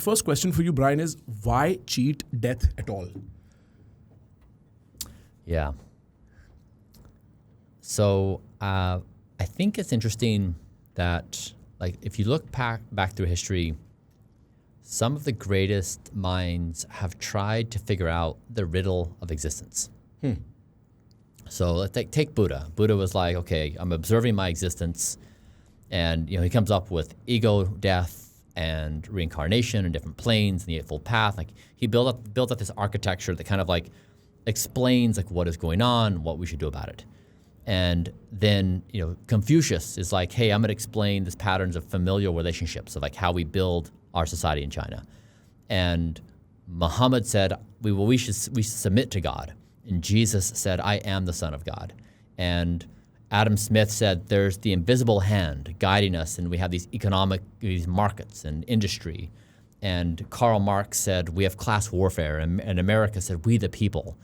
first question for you, Bryan, is why cheat death at all? Yeah. So I think it's interesting that, like, if you look back through history, some of the greatest minds have tried to figure out the riddle of existence. So let's take Buddha. Buddha was like, okay, I'm observing my existence, and he comes up with ego, death, and reincarnation, and different planes, and the Eightfold Path. Like, he built up this architecture that kind of like explains like what is going on, what we should do about it. And then Confucius is like, hey, I'm going to explain these patterns of familial relationships, of like how we build our society in China. And Muhammad said, we should submit to God. And Jesus said, I am the Son of God. And Adam Smith said, there's the invisible hand guiding us, and we have these markets and industry. And Karl Marx said, we have class warfare, and America said, we the people.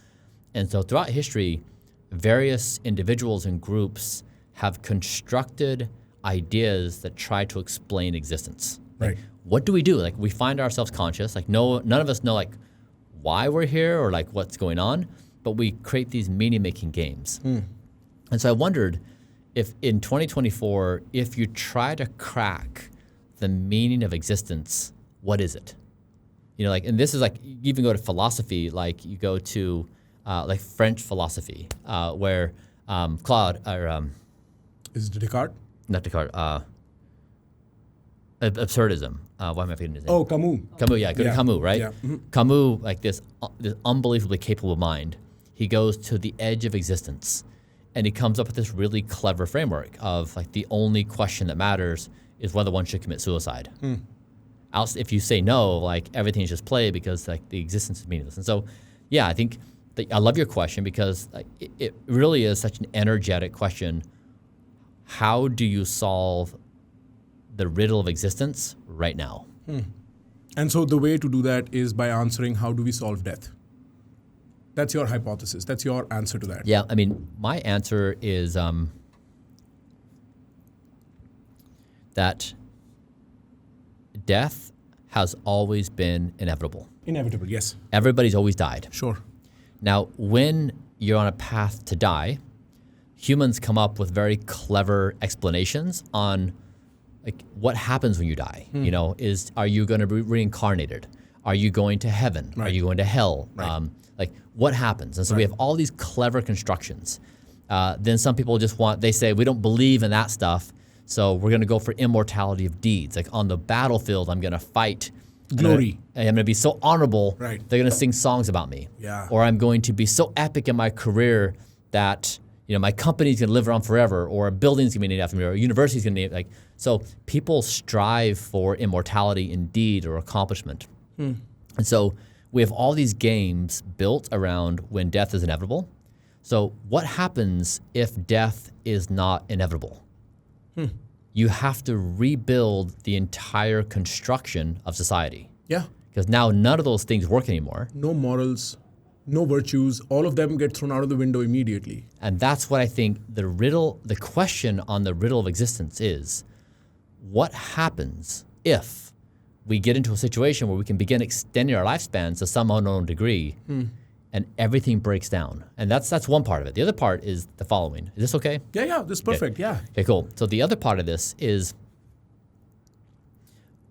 And so throughout history, various individuals and groups have constructed ideas that try to explain existence. Right. Like, what do we do? Like, we find ourselves conscious. Like, none of us know like why we're here or like what's going on, but we create these meaning-making games. And so I wondered if in 2024, if you try to crack the meaning of existence, what is it? And this is like, you even go to philosophy, like you go to like French philosophy, where Claude, or Is it Descartes? not Descartes, absurdism. Why am I forgetting his name? Oh, Camus. Camus, yeah, go to Camus, right? Yeah. Camus, like this unbelievably capable mind, he goes to the edge of existence, and he comes up with this really clever framework of like the only question that matters is whether one should commit suicide. Else, if you say no, like everything's just play because like the existence is meaningless. And so, yeah, I think I love your question because like, it really is such an energetic question. How do you solve the riddle of existence right now? And so the way to do that is by answering, how do we solve death? That's your hypothesis. That's your answer to that. Yeah, I mean, my answer is that death has always been inevitable. Inevitable, yes. Everybody's always died. Sure. Now, when you're on a path to die, humans come up with very clever explanations on like what happens when you die. Are you going to be reincarnated? Are you going to heaven? Right. Are you going to hell? Right. Like what happens? And so we have all these clever constructions. Then some people they say, we don't believe in that stuff, so we're going to go for immortality of deeds. Like on the battlefield, I'm going to fight. Glory. I'm going to be so honorable, Right. they're going to sing songs about me. Yeah. Or I'm going to be so epic in my career that my company's going to live on forever, or a building's going to be named after me, or a university's going to be so people strive for immortality in deed or accomplishment. And so we have all these games built around when death is inevitable. So what happens if death is not inevitable? You have to rebuild the entire construction of society. Yeah. Because now none of those things work anymore. No morals, no virtues, all of them get thrown out of the window immediately. And that's what I think the question on the riddle of existence is, what happens if we get into a situation where we can begin extending our lifespans to some unknown degree and everything breaks down? And that's one part of it. The other part is the following. Is this okay? Yeah, this is perfect, yeah. Okay, cool. So the other part of this is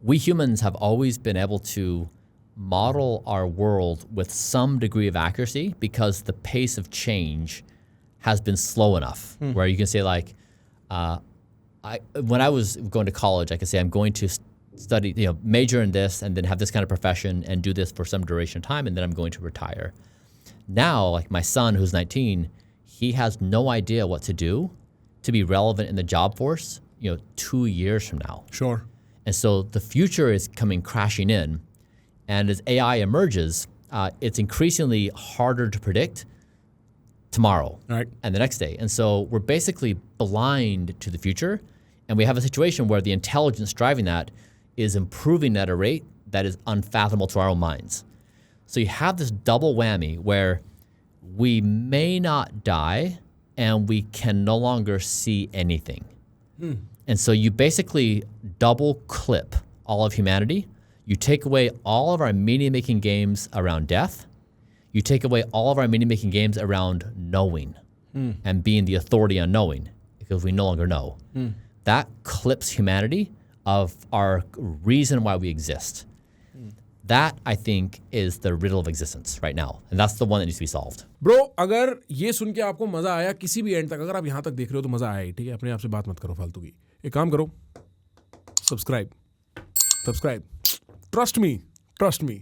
we humans have always been able to model our world with some degree of accuracy because the pace of change has been slow enough where you can say like, when I was going to college, I could say I'm going to study, major in this and then have this kind of profession and do this for some duration of time and then I'm going to retire. Now, like my son who's 19, he has no idea what to do to be relevant in the job force, 2 years from now. Sure. And so the future is coming crashing in. And as AI emerges, it's increasingly harder to predict tomorrow and the next day. And so we're basically blind to the future. And we have a situation where the intelligence driving that is improving at a rate that is unfathomable to our own minds. So you have this double whammy where we may not die and we can no longer see anything. And so you basically double clip all of humanity. You take away all of our meaning-making games around death. You take away all of our meaning-making games around knowing and being the authority on knowing, because we no longer know. That clips humanity of our reason why we exist. That, I think, is the riddle of existence right now. And that's the one that needs to be solved. Bro, अगर ये सुन के आपको मजा आया किसी भी and तक, अगर आप यहाँ तक देख रहे हो तो मजा आया ही, ठीक है? अपने आप से बात मत करो फालतू की. एक काम करो, सब्सक्राइब. Trust me.